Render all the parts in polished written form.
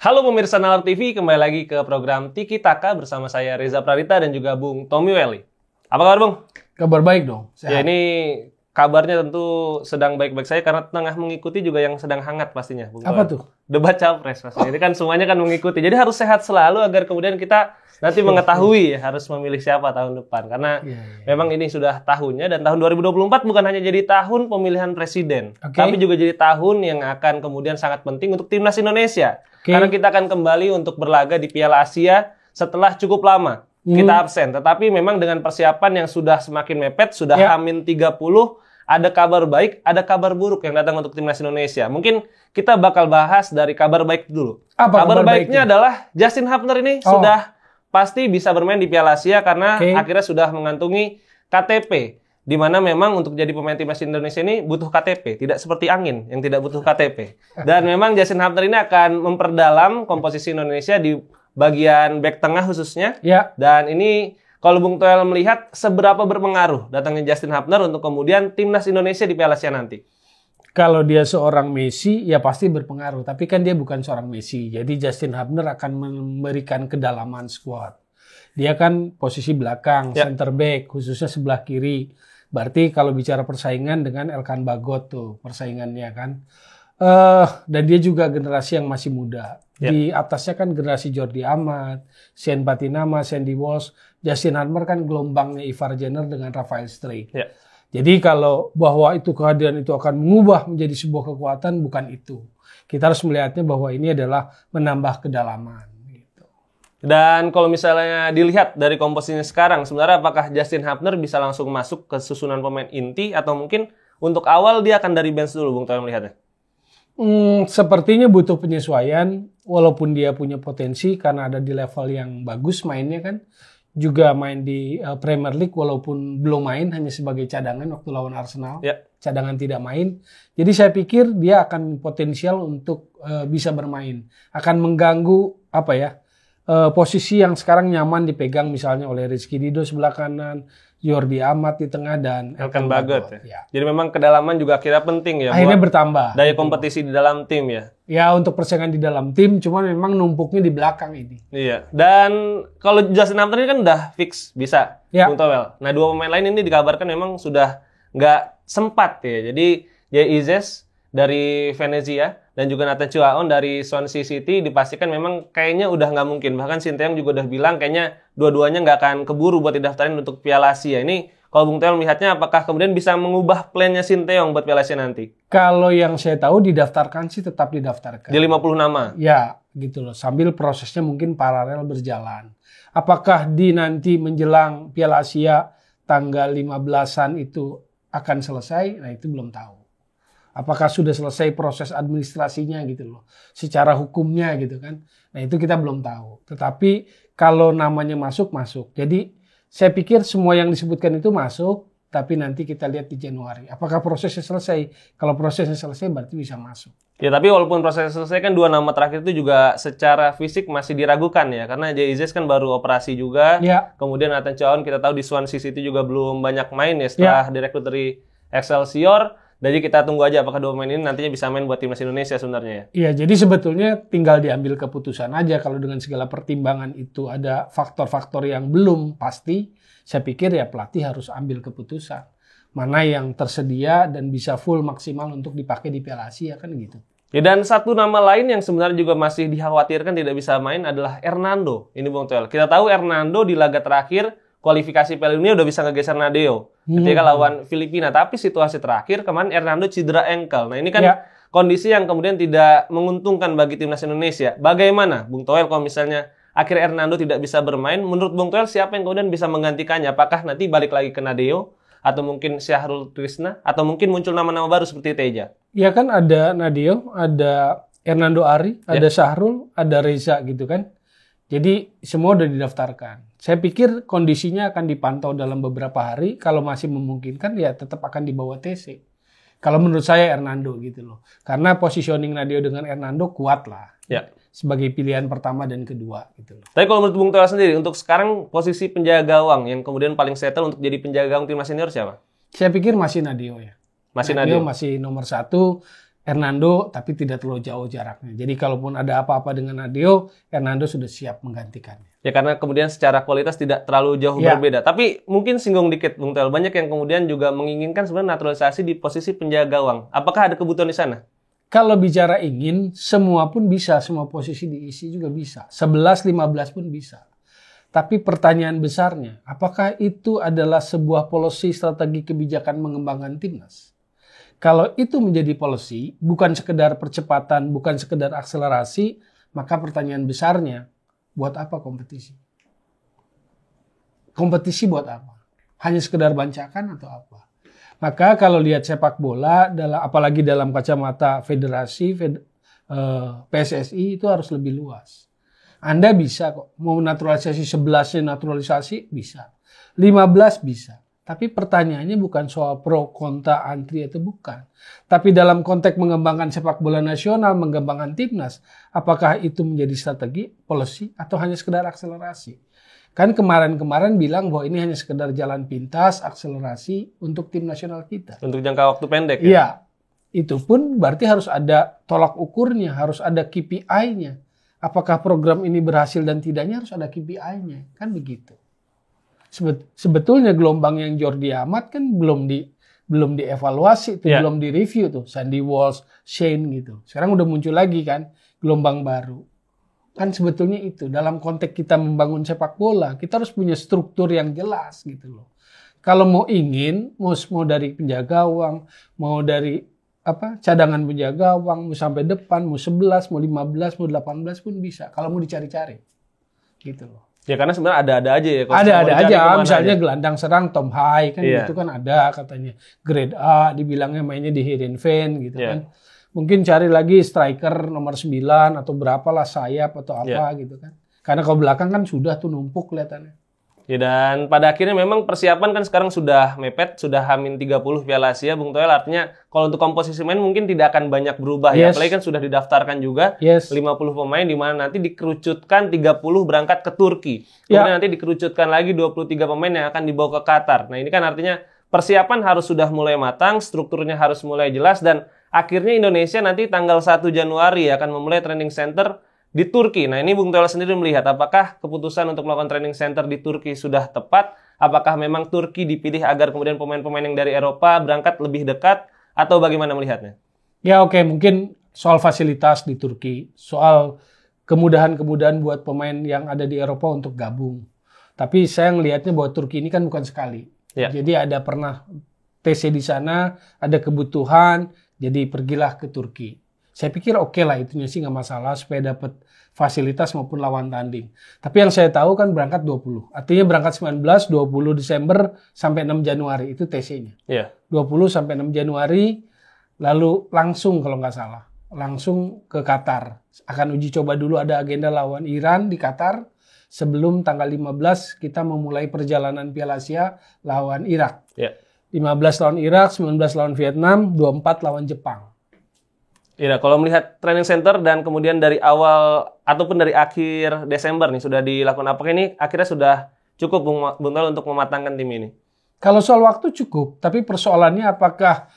Halo pemirsa Nalar TV, kembali lagi ke program Tiki Taka bersama saya Reza Pradita dan juga Bung Tommy Welly. Apa kabar Bung? Kabar baik dong. Sehat. Ya ini kabarnya tentu sedang baik-baik saja karena tengah mengikuti juga yang sedang hangat pastinya. Bung Apa tuh? Debat Capres pastinya. Ini kan semuanya kan mengikuti. Jadi harus sehat selalu agar kemudian kita nanti mengetahui harus memilih siapa tahun depan. Karena memang ini sudah tahunnya dan tahun 2024 bukan hanya jadi tahun pemilihan presiden. Tapi juga jadi tahun yang akan kemudian sangat penting untuk timnas Indonesia. Karena kita akan kembali untuk berlaga di Piala Asia setelah cukup lama kita absen. Tetapi memang dengan persiapan yang sudah semakin mepet, sudah H-30, ada kabar baik, ada kabar buruk yang datang untuk timnas Indonesia. Mungkin kita bakal bahas dari kabar baik dulu. Apa kabar baiknya adalah Justin Hubner ini sudah pasti bisa bermain di Piala Asia karena akhirnya sudah mengantungi KTP. Di mana memang untuk jadi pemain timnas Indonesia ini butuh KTP, tidak seperti angin yang tidak butuh KTP. Dan memang Justin Hubner ini akan memperdalam komposisi Indonesia di bagian back tengah khususnya. Dan ini kalau Bung Toel melihat seberapa berpengaruh datangnya Justin Hubner untuk kemudian timnas Indonesia di Piala Asia nanti. Kalau dia seorang Messi, ya pasti berpengaruh. Tapi kan dia bukan seorang Messi. Jadi Justin Hubner akan memberikan kedalaman skuad. Dia kan posisi belakang, center back, khususnya sebelah kiri. Berarti kalau bicara persaingan dengan Elkan Bagot tuh persaingannya kan. Dan dia juga generasi yang masih muda. Di atasnya kan generasi Jordi Amat, Sean Patinama, Sandy Walsh. Justin Hubner kan gelombangnya Ivar Jenner dengan Rafael Struijk. Jadi kalau bahwa itu kehadiran itu akan mengubah menjadi sebuah kekuatan, bukan itu. Kita harus melihatnya bahwa ini adalah menambah kedalaman. Dan kalau misalnya dilihat dari komposisinya sekarang, sebenarnya apakah Justin Hubner bisa langsung masuk ke susunan pemain inti atau mungkin untuk awal dia akan dari bench dulu, Bung Toel melihatnya? Sepertinya butuh penyesuaian, walaupun dia punya potensi karena ada di level yang bagus mainnya kan. Juga main di Premier League walaupun belum main, hanya sebagai cadangan waktu lawan Arsenal. Cadangan tidak main. Jadi saya pikir dia akan potensial untuk bisa bermain. Akan mengganggu posisi yang sekarang nyaman dipegang misalnya oleh Rizky Ridho sebelah kanan, Jordi Amat di tengah, dan Elkan Bagot. Jadi memang kedalaman juga kira penting ya. Akhirnya bertambah. Daya kompetisi di dalam tim ya. Ya untuk persaingan di dalam tim, cuman memang numpuknya di belakang ini. Iya. Dan kalau Justin Hubner ini kan udah fix bisa, Bung Toel. Nah dua pemain lain ini dikabarkan memang sudah nggak sempat ya. Jadi Jay Izes dari Venezia dan juga Nathan Chuaon dari Swansea City dipastikan memang kayaknya udah nggak mungkin. Bahkan Sinteyong juga udah bilang kayaknya dua-duanya nggak akan keburu buat didaftarin untuk Piala Asia. Ini kalau Bung Toel melihatnya apakah kemudian bisa mengubah plannya Sinteyong buat Piala Asia nanti? Kalau yang saya tahu didaftarkan sih tetap didaftarkan. Di 50 nama? Ya gitu loh. Sambil prosesnya mungkin paralel berjalan. Apakah di nanti menjelang Piala Asia tanggal 15-an itu akan selesai? Nah itu belum tahu. Apakah sudah selesai proses administrasinya gitu loh, secara hukumnya gitu kan. Nah itu kita belum tahu. Tetapi kalau namanya masuk. Jadi saya pikir semua yang disebutkan itu masuk, tapi nanti kita lihat di Januari. Apakah prosesnya selesai? Kalau prosesnya selesai berarti bisa masuk. Ya tapi walaupun prosesnya selesai kan dua nama terakhir itu juga secara fisik masih diragukan ya. Karena Jay Izes kan baru operasi juga. Kemudian Nathan Chuaon kita tahu di Swansea City juga belum banyak main ya setelah direkrut dari Excelsior. Jadi kita tunggu aja apakah dua pemain ini nantinya bisa main buat timnas Indonesia sebenarnya ya. Iya, jadi sebetulnya tinggal diambil keputusan aja. Kalau dengan segala pertimbangan itu ada faktor-faktor yang belum pasti, saya pikir ya pelatih harus ambil keputusan. Mana yang tersedia dan bisa full maksimal untuk dipakai di Piala Asia kan gitu. Ya, dan satu nama lain yang sebenarnya juga masih dikhawatirkan tidak bisa main adalah Hernando. Ini Bung Toel. Kita tahu Hernando di laga terakhir kualifikasi Piala Dunia udah bisa ngegeser Nadeo ketika lawan Filipina. Tapi situasi terakhir kemarin Hernando cedera ankle. Nah ini kan kondisi yang kemudian tidak menguntungkan bagi timnas Indonesia. Bagaimana Bung Toel kalau misalnya akhirnya Hernando tidak bisa bermain? Menurut Bung Toel siapa yang kemudian bisa menggantikannya? Apakah nanti balik lagi ke Nadeo? Atau mungkin Syahrul Trisna? Atau mungkin muncul nama-nama baru seperti Teja? Ya kan ada Nadeo, ada Hernando Ari, ada Syahrul, ada Reza gitu kan. Jadi semua udah didaftarkan. Saya pikir kondisinya akan dipantau dalam beberapa hari. Kalau masih memungkinkan ya tetap akan dibawa TC. Kalau menurut saya Hernando gitu loh. Karena positioning Nadeo dengan Hernando kuat lah. Sebagai pilihan pertama dan kedua gitu loh. Tapi kalau menurut Bung Toel sendiri, untuk sekarang posisi penjaga gawang yang kemudian paling settle untuk jadi penjaga gawang timnas senior siapa? Saya pikir masih Nadeo ya. Nadeo masih nomor 1. Hernando, tapi tidak terlalu jauh jaraknya. Jadi kalaupun ada apa-apa dengan Adeo, Hernando sudah siap menggantikannya. Ya karena kemudian secara kualitas tidak terlalu jauh berbeda. Tapi mungkin singgung dikit, Bung Toel. Banyak yang kemudian juga menginginkan sebenarnya naturalisasi di posisi penjaga gawang. Apakah ada kebutuhan di sana? Kalau bicara ingin, semua pun bisa. Semua posisi diisi juga bisa. 11, 15 pun bisa. Tapi pertanyaan besarnya, apakah itu adalah sebuah policy strategi kebijakan mengembangkan timnas? Kalau itu menjadi policy, bukan sekedar percepatan, bukan sekedar akselerasi, maka pertanyaan besarnya, buat apa kompetisi? Kompetisi buat apa? Hanya sekedar bancakan atau apa? Maka kalau lihat sepak bola, apalagi dalam kacamata federasi, PSSI itu harus lebih luas. Anda bisa kok, mau naturalisasi 11 naturalisasi, bisa. 15 bisa. Tapi pertanyaannya bukan soal pro, kontra, antri atau bukan. Tapi dalam konteks mengembangkan sepak bola nasional, mengembangkan timnas, apakah itu menjadi strategi, policy, atau hanya sekedar akselerasi? Kan kemarin-kemarin bilang bahwa ini hanya sekedar jalan pintas, akselerasi untuk tim nasional kita. Untuk jangka waktu pendek ya? Iya. Itu pun berarti harus ada tolak ukurnya, harus ada KPI-nya. Apakah program ini berhasil dan tidaknya harus ada KPI-nya. Kan begitu. Sebetulnya gelombang yang Jordi Amat kan belum dievaluasi, belum direview tuh. Sandy Walsh, Shane gitu. Sekarang udah muncul lagi kan gelombang baru. Kan sebetulnya itu dalam konteks kita membangun sepak bola, kita harus punya struktur yang jelas gitu loh. Kalau mau dari penjaga gawang, mau dari cadangan penjaga gawang, mau sampai depan, mau 11, mau 15, mau 18 pun bisa. Kalau mau dicari-cari. Gitu loh. Ya karena sebenarnya ada-ada aja ya. Ada aja, misalnya gelandang serang Tom Hai kan itu kan ada katanya. Grade A dibilangnya mainnya di Heerenveen gitu kan. Mungkin cari lagi striker nomor 9 atau berapalah sayap atau apa gitu kan. Karena kalau belakang kan sudah tuh numpuk kelihatannya. Ya dan pada akhirnya memang persiapan kan sekarang sudah mepet, sudah H-30 Piala Asia, Bung Toel. Artinya kalau untuk komposisi main mungkin tidak akan banyak berubah ya. Apalagi kan sudah didaftarkan juga 50 pemain di mana nanti dikerucutkan 30 berangkat ke Turki. Kemudian nanti dikerucutkan lagi 23 pemain yang akan dibawa ke Qatar. Nah ini kan artinya persiapan harus sudah mulai matang, strukturnya harus mulai jelas dan akhirnya Indonesia nanti tanggal 1 Januari akan memulai training center di Turki. Nah ini Bung Toel sendiri melihat apakah keputusan untuk melakukan training center di Turki sudah tepat? Apakah memang Turki dipilih agar kemudian pemain-pemain yang dari Eropa berangkat lebih dekat? Atau bagaimana melihatnya? Ya oke, mungkin soal fasilitas di Turki. Soal kemudahan-kemudahan buat pemain yang ada di Eropa untuk gabung. Tapi saya melihatnya bahwa Turki ini kan bukan sekali. Jadi ada pernah TC di sana, ada kebutuhan, jadi pergilah ke Turki. Saya pikir oke lah, itunya sih nggak masalah supaya dapat fasilitas maupun lawan tanding. Tapi yang saya tahu kan berangkat 20. Artinya berangkat 19, 20 Desember sampai 6 Januari. Itu TC-nya. 20 sampai 6 Januari, lalu langsung kalau nggak salah. Langsung ke Qatar. Akan uji coba dulu ada agenda lawan Iran di Qatar. Sebelum tanggal 15 kita memulai perjalanan Piala Asia lawan Irak. 15 lawan Irak, 19 lawan Vietnam, 24 lawan Jepang. Iya, kalau melihat training center dan kemudian dari awal ataupun dari akhir Desember nih sudah dilakukan apakah ini akhirnya sudah cukup Bung Toel untuk mematangkan tim ini? Kalau soal waktu cukup, tapi persoalannya apakah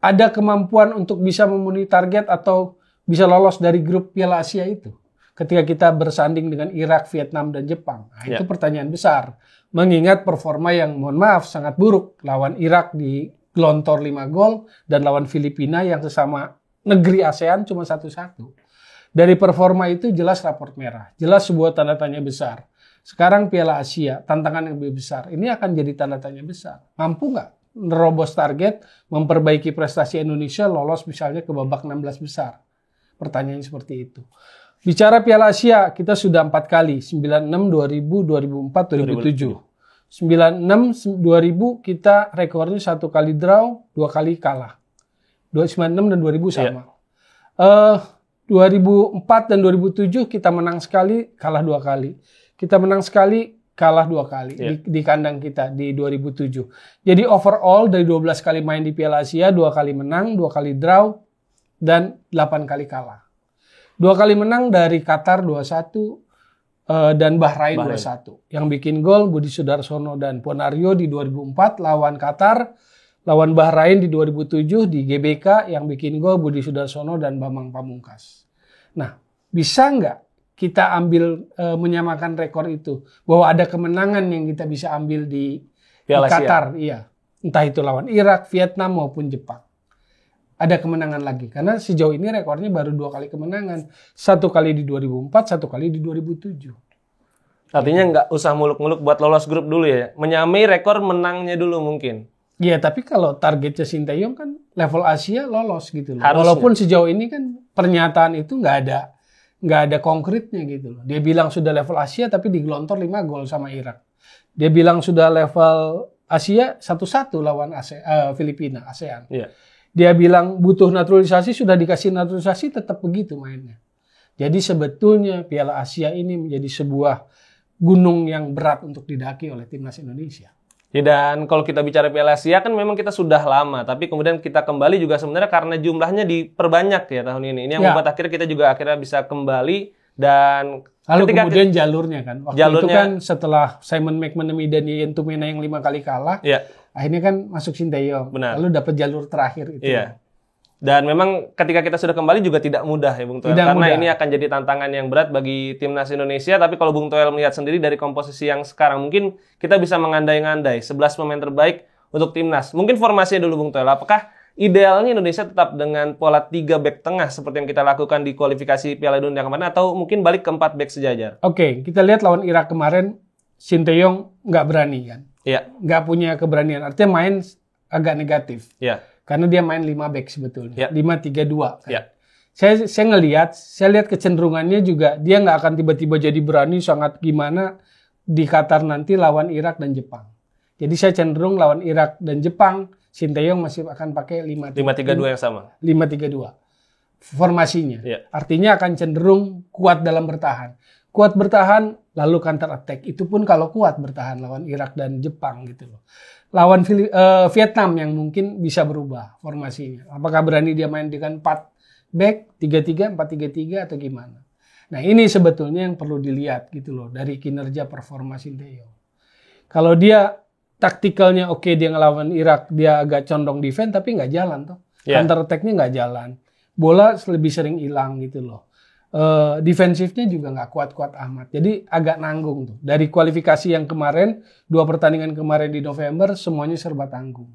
ada kemampuan untuk bisa memenuhi target atau bisa lolos dari grup Piala Asia itu? Ketika kita bersanding dengan Irak, Vietnam, dan Jepang. Nah, itu pertanyaan besar. Mengingat performa yang mohon maaf sangat buruk. Lawan Irak di gelontor 5 gol dan lawan Filipina yang sesama negeri ASEAN cuma 1-1. Dari performa itu jelas raport merah. Jelas sebuah tanda tanya besar. Sekarang Piala Asia, tantangan yang lebih besar. Ini akan jadi tanda tanya besar. Mampu nggak nerobos target, memperbaiki prestasi Indonesia, lolos misalnya ke babak 16 besar? Pertanyaan seperti itu. Bicara Piala Asia, kita sudah 4 kali. 96, 2000, 2004, 2007. 96, 2000 kita rekornya 1 kali draw, 2 kali kalah. 96 dan 2000 sama. 2004 dan 2007 kita menang sekali, kalah 2 kali. Kita menang sekali, kalah 2 kali di kandang kita di 2007. Jadi overall dari 12 kali main di Piala Asia, 2 kali menang, 2 kali draw, dan 8 kali kalah. 2 kali menang dari Qatar 2-1 dan Bahrain 2-1. Yang bikin gol Budi Sudarsono dan Ponario di 2004 lawan Qatar. Lawan Bahrain di 2007 di GBK yang bikin gol Budi Sudarsono dan Bambang Pamungkas. Nah, bisa nggak kita ambil menyamakan rekor itu? Bahwa ada kemenangan yang kita bisa ambil di Qatar, iya. Entah itu lawan Irak, Vietnam maupun Jepang. Ada kemenangan lagi. Karena sejauh ini rekornya baru 2 kali kemenangan. 1 kali di 2004, 1 kali di 2007. Artinya nggak usah muluk-muluk buat lolos grup dulu ya. Menyamai rekor menangnya dulu mungkin. Iya, tapi kalau targetnya Sinteyong kan level Asia lolos gitu loh. Harusnya. Walaupun sejauh ini kan pernyataan itu nggak ada konkretnya gitu loh. Dia bilang sudah level Asia tapi digelontor 5 gol sama Irak. Dia bilang sudah level Asia 1-1 lawan Filipina, ASEAN. Iya. Dia bilang butuh naturalisasi, sudah dikasih naturalisasi tetap begitu mainnya. Jadi sebetulnya Piala Asia ini menjadi sebuah gunung yang berat untuk didaki oleh timnas Indonesia. Ya, dan kalau kita bicara Piala Asia kan memang kita sudah lama, tapi kemudian kita kembali juga sebenarnya karena jumlahnya diperbanyak ya tahun ini. Ini yang membuat akhirnya kita juga akhirnya bisa kembali dan lalu kemudian jalurnya kan. Waktu jalurnya, itu kan setelah Simon McManamy dan Yen Tumena yang 5 kali kalah, ya. Akhirnya kan masuk Sinteyong. Benar. Lalu dapat jalur terakhir itu. Iya. Dan memang ketika kita sudah kembali juga tidak mudah ya Bung Toel. Karena ini akan jadi tantangan yang berat bagi timnas Indonesia. Tapi kalau Bung Toel melihat sendiri dari komposisi yang sekarang, mungkin kita bisa mengandai-ngandai 11 pemain terbaik untuk timnas. Mungkin formasinya dulu Bung Toel. Apakah idealnya Indonesia tetap dengan pola 3 back tengah seperti yang kita lakukan di kualifikasi Piala Dunia kemarin, atau mungkin balik ke 4 back sejajar? Oke, kita lihat lawan Irak kemarin, Sinteyong nggak berani kan? Iya. Nggak punya keberanian. Artinya main agak negatif. Iya. Karena dia main 5 back sebetulnya. Ya. 5-3-2 kan. Ya. Saya lihat kecenderungannya juga dia nggak akan tiba-tiba jadi berani sangat gimana di Qatar nanti lawan Irak dan Jepang. Jadi saya cenderung lawan Irak dan Jepang, Sinteyong masih akan pakai 5-3-2 yang sama. 5-3-2 formasinya. Ya. Artinya akan cenderung kuat dalam bertahan. Kuat bertahan lalu counter attack. Itu pun kalau kuat bertahan lawan Irak dan Jepang gitu loh. Lawan Vietnam yang mungkin bisa berubah formasinya. Apakah berani dia main dengan 4 back, 3-3, 4-3-3 atau gimana? Nah, ini sebetulnya yang perlu dilihat gitu loh dari kinerja performa Sinteyong. Kalau dia taktikalnya oke, dia ngelawan Irak, dia agak condong defense tapi nggak jalan toh. Yeah. Counter attack-nya nggak jalan. Bola lebih sering hilang gitu loh. Defensifnya juga nggak kuat-kuat amat. Jadi agak nanggung tuh. Dari kualifikasi yang kemarin, 2 pertandingan kemarin di November, semuanya serba tanggung.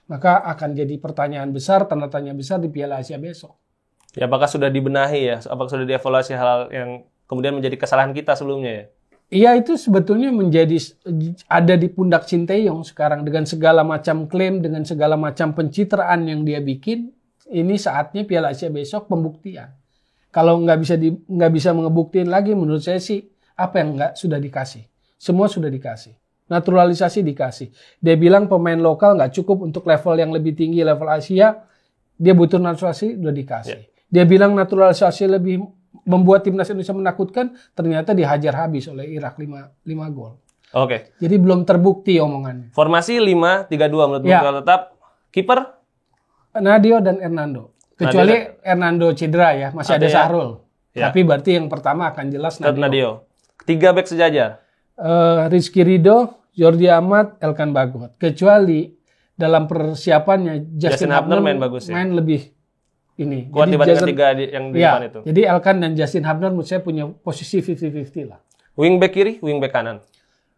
Maka akan jadi pertanyaan besar, tanda tanya besar di Piala Asia besok. Ya, apakah sudah dibenahi ya? Apakah sudah dievaluasi hal yang kemudian menjadi kesalahan kita sebelumnya ya? Iya, itu sebetulnya ada di pundak Sinteyong sekarang. Dengan segala macam klaim, dengan segala macam pencitraan yang dia bikin, ini saatnya Piala Asia besok pembuktian. Kalau nggak bisa ngebuktiin lagi, menurut saya sih apa yang sudah dikasih. Semua sudah dikasih. Naturalisasi dikasih. Dia bilang pemain lokal nggak cukup untuk level yang lebih tinggi, level Asia. Dia butuh naturalisasi, udah dikasih. Yeah. Dia bilang naturalisasi lebih membuat timnas Indonesia menakutkan, ternyata dihajar habis oleh Irak 5 gol. Oke. Jadi belum terbukti omongannya. Formasi 5-3-2 menurut Bung Toel tetap. Kiper? Nadio dan Hernando. Kecuali Hernando cedera ya, masih ada Sahrul. Ya. Tapi berarti yang pertama akan jelas Nadio. 3 back sejajar. Rizky Ridho, Jordi Amat, Elkan Bagot. Kecuali dalam persiapannya Justin Hubner main bagus ya. Main lebih ini. Kuat dibandingkan 3 yang di depan itu. Jadi Elkan dan Justin Hubner menurut saya punya posisi 50-50 lah. Wing back kiri, wing back kanan.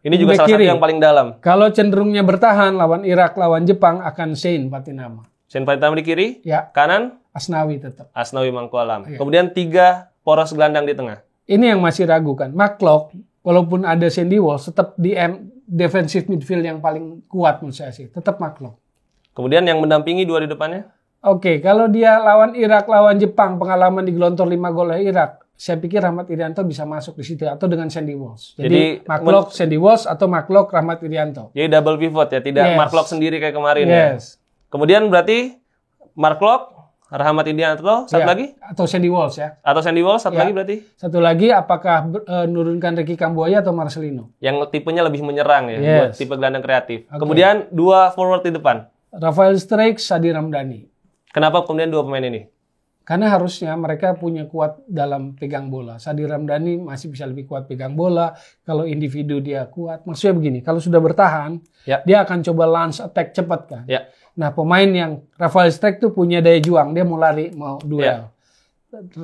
Ini juga salah satu yang paling dalam. Kalau cenderungnya bertahan lawan Irak, lawan Jepang akan Shane Patinama. Shane Patinama di kiri, ya. Kanan Asnawi tetap. Asnawi Mangkualam. Ya. Kemudian 3 poros gelandang di tengah. Ini yang masih ragu kan. McLeod, walaupun ada Sandy Walsh, tetap di defensive midfield yang paling kuat menurut saya sih. Tetap McLeod. Kemudian yang mendampingi 2 di depannya? Oke, kalau dia lawan Irak, lawan Jepang, pengalaman digelontor 5 gol oleh Irak, saya pikir Rahmat Irianto bisa masuk di situ atau dengan Sandy Walsh. Jadi McLeod, Sandy Walsh atau McLeod, Rahmat Irianto. Jadi double pivot ya, tidak McLeod sendiri kayak kemarin ya. Kemudian berarti McLeod, Rahmat Irianto, satu lagi? Atau Sandy Walsh ya. Atau Sandy Walsh, satu lagi berarti? Satu lagi apakah nurunkan Ricky Kambuaya atau Marcelino? Yang tipenya lebih menyerang ya, buat tipe gelandang kreatif. Kemudian 2 forward di depan. Rafael Strijk, Sadi Ramdhani. Kenapa kemudian 2 pemain ini? Karena harusnya mereka punya kuat dalam pegang bola. Sadi Ramdhani masih bisa lebih kuat pegang bola. Kalau individu dia kuat. Maksudnya begini, kalau sudah bertahan, dia akan coba launch attack cepat kan. Nah, pemain yang Rafael Struijk tuh punya daya juang, dia mau lari, mau duel.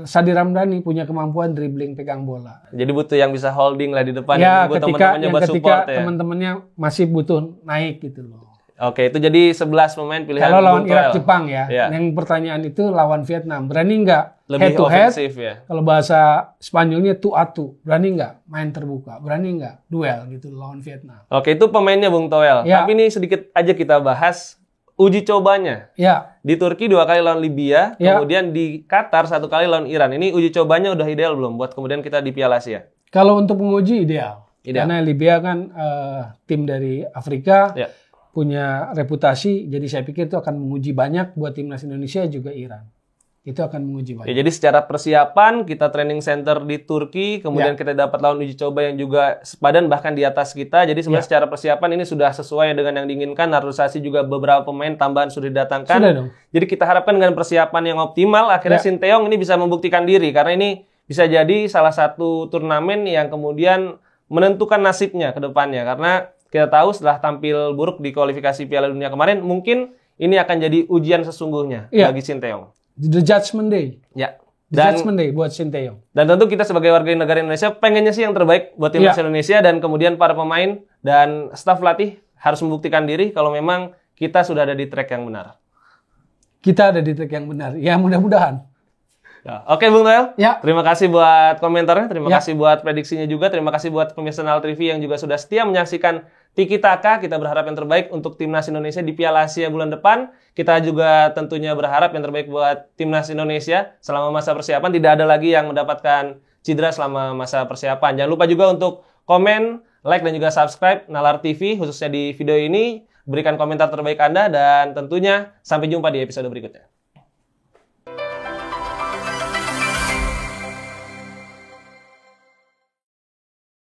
Sadi Ramdhani punya kemampuan dribbling pegang bola. Jadi butuh yang bisa holding lah di depan. Ya, buat ketika teman-temannya buat support ya. teman-temannya masih butuh naik gitu loh. Oke, itu jadi 11 pemain pilihan. Kalau lawan Bung Toel. Irak Jepang ya. Yang pertanyaan itu lawan Vietnam. Berani nggak Lebih head to head? ofensif ya. Kalau bahasa Spanyolnya tu a tu. Berani nggak main terbuka? Berani nggak duel gitu lawan Vietnam? Oke, itu pemainnya Bung Toel. Ya. Tapi ini sedikit aja kita bahas uji cobanya. Ya. Di Turki 2 kali lawan Libya, Ya. kemudian di Qatar 1 kali lawan Iran. Ini uji cobanya udah ideal belum buat kemudian kita di Piala Asia? Kalau untuk menguji ideal. Karena Libya kan tim dari Afrika. Ya. Punya reputasi, jadi saya pikir itu akan menguji banyak buat timnas Indonesia juga Iran. Itu akan menguji banyak. Ya, jadi secara persiapan kita training center di Turki, kemudian kita dapat lawan uji coba yang juga sepadan bahkan di atas kita. Jadi sebenarnya secara persiapan ini sudah sesuai dengan yang diinginkan. Naturalisasi juga beberapa pemain tambahan sudah didatangkan. Sudah dong. Jadi kita harapkan dengan persiapan yang optimal, akhirnya Sinteyong ini bisa membuktikan diri karena ini bisa jadi salah satu turnamen yang kemudian menentukan nasibnya ke depannya karena kita tahu setelah tampil buruk di kualifikasi Piala Dunia kemarin, mungkin ini akan jadi ujian sesungguhnya bagi Sinteyong. The Judgment Day. Ya. The Judgment Day buat Sinteyong. Dan tentu kita sebagai warga negara Indonesia pengennya sih yang terbaik buat timnas Indonesia dan kemudian para pemain dan staf pelatih harus membuktikan diri kalau memang kita sudah ada di track yang benar. Kita ada di track yang benar. Ya mudah-mudahan. Ya. Oke Bung Toel, terima kasih buat komentarnya, terima kasih buat prediksinya juga, terima kasih buat pemirsa Nalar TV yang juga sudah setia menyaksikan Tiki Taka. Kita berharap yang terbaik untuk timnas Indonesia di Piala Asia bulan depan. Kita juga tentunya berharap yang terbaik buat timnas Indonesia selama masa persiapan. Tidak ada lagi yang mendapatkan cedera selama masa persiapan. Jangan lupa juga untuk komen, like, dan juga subscribe Nalar TV khususnya di video ini. Berikan komentar terbaik Anda dan tentunya sampai jumpa di episode berikutnya.